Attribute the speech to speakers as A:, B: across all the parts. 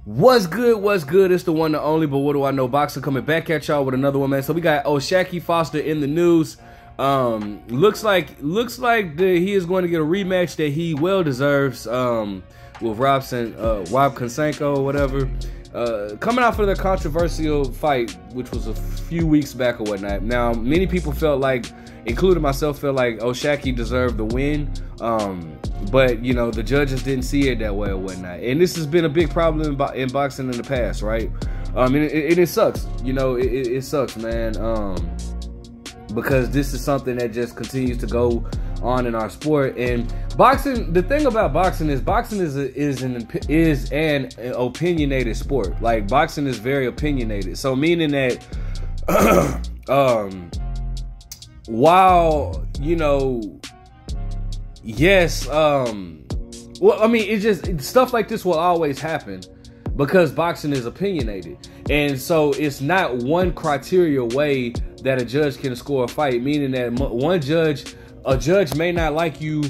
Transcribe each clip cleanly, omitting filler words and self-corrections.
A: What's good? What's good? It's the one, the only, but what do I know? Boxer coming back at y'all with another one, man. So we got Oshaquie Foster in the news. Looks like he is going to get a rematch that he well deserves with Rob Conceiçao or whatever. Coming out for the controversial fight, which was a few weeks back or whatnot. Now, many people felt like, including myself, felt like Oshaquie deserved the win. But, you know, the judges didn't see it that way or whatnot. And this has been a big problem in boxing in the past, right? And it sucks. You know, it sucks, man. Because this is something that just continues to go on in our sport. And boxing, the thing about boxing is an opinionated sport. Like, boxing is very opinionated. So meaning that while, you know, yes, well, I mean, it's just stuff like this will always happen because boxing is opinionated. And so it's not one criteria way that a judge can score a fight, meaning that a judge may not like you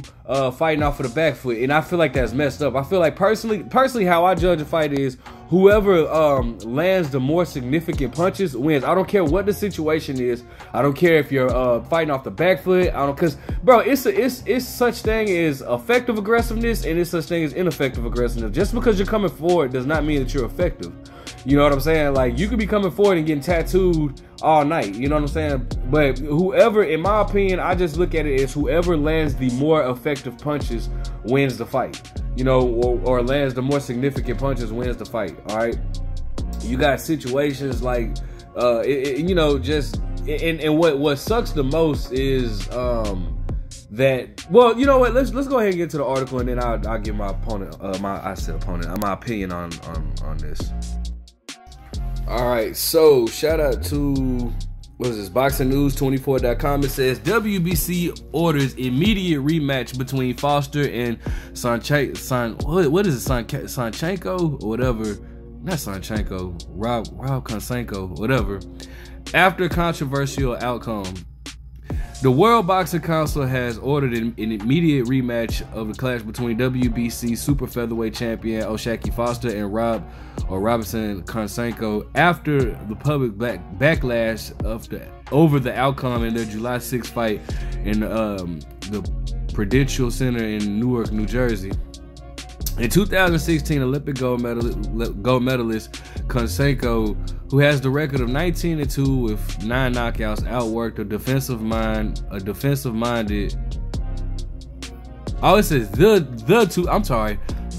A: fighting off of the back foot. And I feel like that's messed up. I feel like personally how I judge a fight is whoever lands the more significant punches wins. I don't care what the situation is. I don't care if you're fighting off the back foot. Cause bro, it's such thing as effective aggressiveness and it's such thing as ineffective aggressiveness. Just because you're coming forward does not mean that you're effective. You know what I'm saying? Like, you could be coming forward and getting tattooed all night. You know what I'm saying? But whoever, in my opinion, I just look at it as whoever lands the more effective punches wins the fight. You know, or lands the more significant punches wins the fight. All right. You got situations like, you know, just and what sucks the most is that, well, you know what? Let's go ahead and get to the article, and then I'll give my opponent my opinion on this. All right, so shout out to, what is this, BoxingNews24.com. It says WBC orders immediate rematch between Foster and Sanchenko or whatever, not Sanchenko, Rob Conceiçao, whatever, after controversial outcome. The World Boxing Council has ordered an immediate rematch of the clash between WBC super featherweight champion Oshaquie Foster and Robson Conceiçao after the public backlash over the outcome in their July 6th fight in the Prudential Center in Newark, New Jersey. In 2016, Olympic gold medalist Conceiçao, who has the record of 19-2 with 9 knockouts, outworked a defensive-minded. Oh, it says the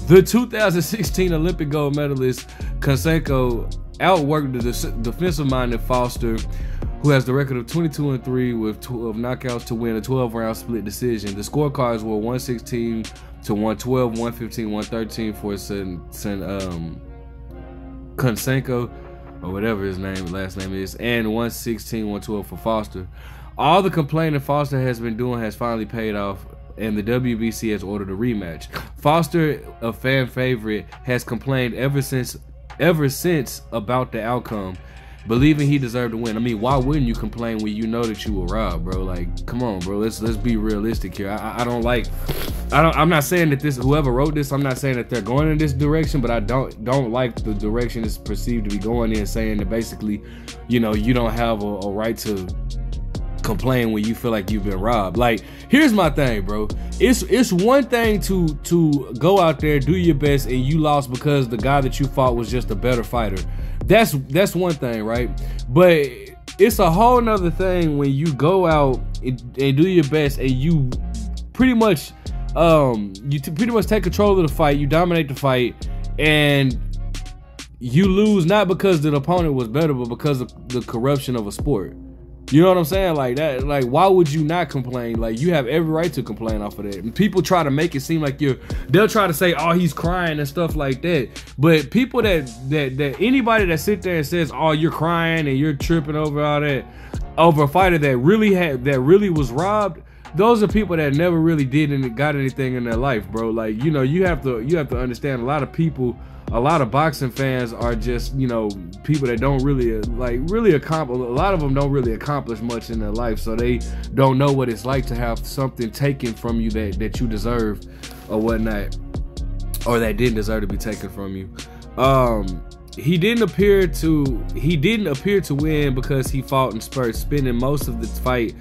A: 2016 Olympic gold medalist Conceiçao outworked the defensive-minded Foster, who has the record of 22-3 with 12 knockouts to win a 12-round split decision. The scorecards were 116 to 112, 115, 113 for Conceiçao, or whatever his last name is, and 116, 112 for Foster. All the complaining Foster has been doing has finally paid off, and the WBC has ordered a rematch. Foster, a fan favorite, has complained ever since about the outcome, believing he deserved to win. I mean, why wouldn't you complain when you know that you were robbed, bro? Like, come on, bro. Let's be realistic here. I'm not saying that whoever wrote this, I'm not saying that they're going in this direction, but I don't like the direction it's perceived to be going in, saying that basically, you know, you don't have a right to complain when you feel like you've been robbed. Like, here's my thing, bro. It's one thing to go out there, do your best, and you lost because the guy that you fought was just a better fighter. That's one thing, right? But it's a whole nother thing when you go out and do your best and you pretty much take control of the fight, you dominate the fight, and you lose not because the opponent was better, but because of the corruption of a sport. You know what I'm saying? Like that, like, why would you not complain? Like, you have every right to complain off of that. And people try to make it seem like they'll try to say, oh, he's crying and stuff like that. But people that anybody that sit there and says, oh, you're crying and you're tripping over all that, over a fighter that really was robbed, those are people that never really got anything in their life, bro. Like, you know, you have to understand, a lot of people, a lot of boxing fans are just, you know, people that don't really accomplish. A lot of them don't really accomplish much in their life, so they don't know what it's like to have something taken from you that you deserve or whatnot, or that didn't deserve to be taken from you. He didn't appear to win because he fought in spurts, spending most of the fight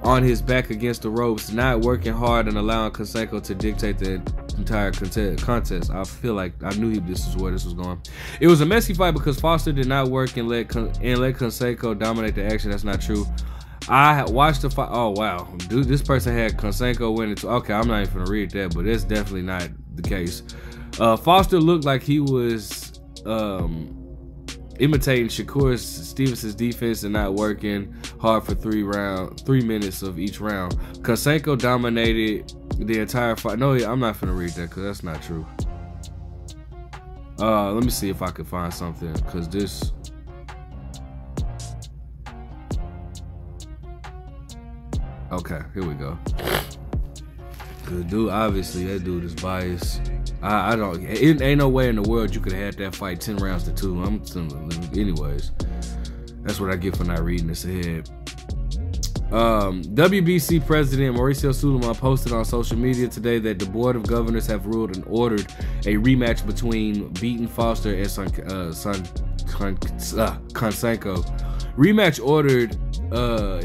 A: on his back against the ropes, not working hard and allowing Conceiçao to dictate the entire contest. I feel like I knew this is where this was going. It was a messy fight because Foster did not work and let Conceiçao dominate the action. That's not true. I watched the fight. Oh wow, dude, this person had Conceiçao winning. Okay, I'm not even gonna read that, but it's definitely not the case. Foster looked like he was imitating Shakur Stevenson's defense and not working hard for 3 minutes of each round. Conceiçao dominated the entire fight. No, I'm not gonna read that because that's not true. Let me see if I can find something, because this. Okay, here we go. Cause dude, obviously that dude is biased. I don't. It ain't no way in the world you could have had that fight 10 rounds to 2. Anyways, that's what I get for not reading this ahead. WBC President Mauricio Sulaiman posted on social media today that the Board of Governors have ruled and ordered a rematch between beaten Foster and Conceiçao. Rematch ordered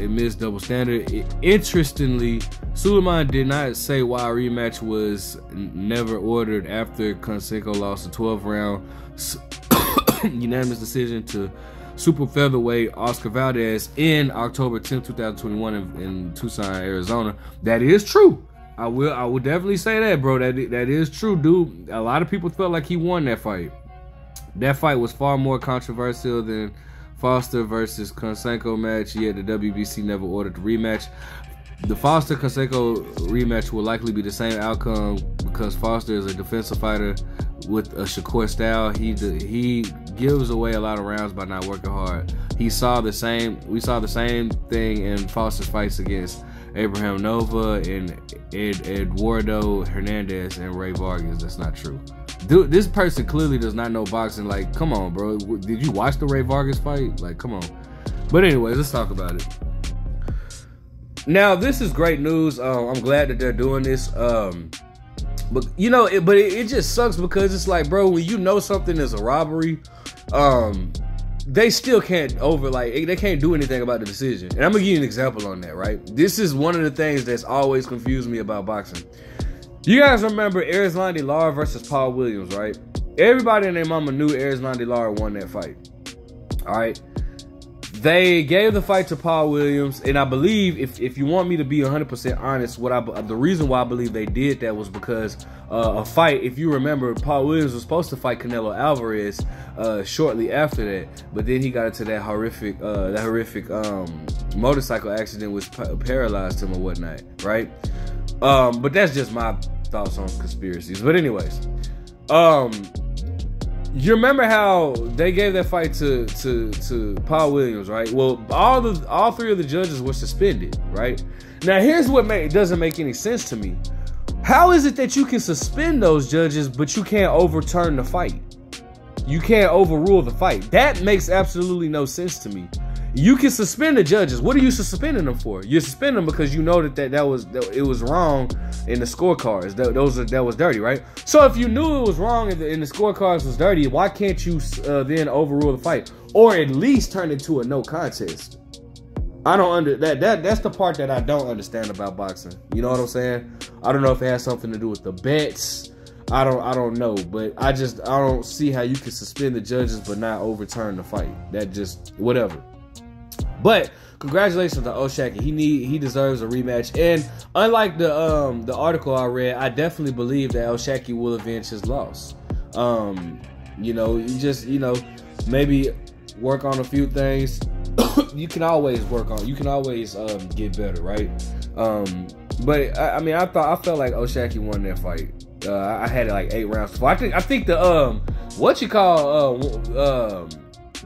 A: amidst double standard. Interestingly, Sulaiman did not say why a rematch was never ordered after Conceiçao lost a 12-round unanimous decision to super featherweight Oscar Valdez in October 10, 2021 in Tucson, Arizona. That is true. I will definitely say that, bro. That is true, dude. A lot of people felt like he won that fight. That fight was far more controversial than Foster versus Conceiçao match, yet the WBC never ordered the rematch. The Foster-Conceiçao rematch will likely be the same outcome because Foster is a defensive fighter with a Shakur style. He gives away a lot of rounds by not working hard. We saw the same thing in Foster's fights against Abraham Nova and Eduardo Hernandez and Ray Vargas. That's not true. Dude, this person clearly does not know boxing. Like, come on, bro. Did you watch the Ray Vargas fight? Like, come on. But anyways, let's talk about it. Now, this is great news. I'm glad that they're doing this. But you know, it just sucks because it's like, bro, when you know something is a robbery, they still can't they can't do anything about the decision. And I'm gonna give you an example on that, right? This is one of the things that's always confused me about boxing. You guys remember Erislandy Lara versus Paul Williams, right? Everybody and their mama knew Erislandy Lara won that fight. All right. They gave the fight to Paul Williams, and I believe, if you want me to be 100% honest, the reason why I believe they did that was because a fight. If you remember, Paul Williams was supposed to fight Canelo Alvarez shortly after that, but then he got into that horrific motorcycle accident which paralyzed him or whatnot, right? But that's just my thoughts on conspiracies. But anyways, you remember how they gave that fight to Paul Williams, right? Well, all 3 of the judges were suspended, right? Now, here's what doesn't make any sense to me. How is it that you can suspend those judges, but you can't overturn the fight? You can't overrule the fight. That makes absolutely no sense to me. You can suspend the judges. What are you suspending them for? You're suspending them because you know that it was wrong in the scorecards. That was dirty, right? So if you knew it was wrong and the scorecards was dirty, why can't you then overrule the fight or at least turn it to a no contest? I don't that's the part that I don't understand about boxing. You know what I'm saying? I don't know if it has something to do with the bets. I don't know, but I don't see how you can suspend the judges but not overturn the fight. That just whatever. But congratulations to Oshaquie. He deserves a rematch. And unlike the article I read, I definitely believe that Oshaquie will avenge his loss. You know, maybe work on a few things. You can always get better, right? But I mean, I felt like Oshaquie won that fight. I had it like 8 rounds to 4. I think the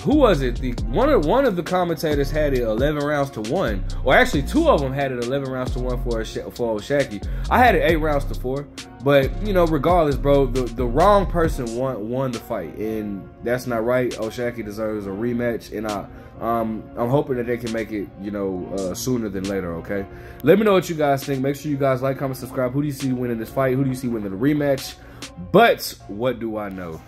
A: who was it? One of the commentators had it 11 rounds to 1, or actually 2 of them had it 11 rounds to 1 for Oshaquie. I had it 8 rounds to 4, but you know, regardless, bro, the wrong person won the fight, and that's not right. Oshaquie deserves a rematch, and I'm hoping that they can make it, you know, sooner than later. Okay, let me know what you guys think. Make sure you guys like, comment, subscribe. Who do you see winning this fight? Who do you see winning the rematch? But what do I know?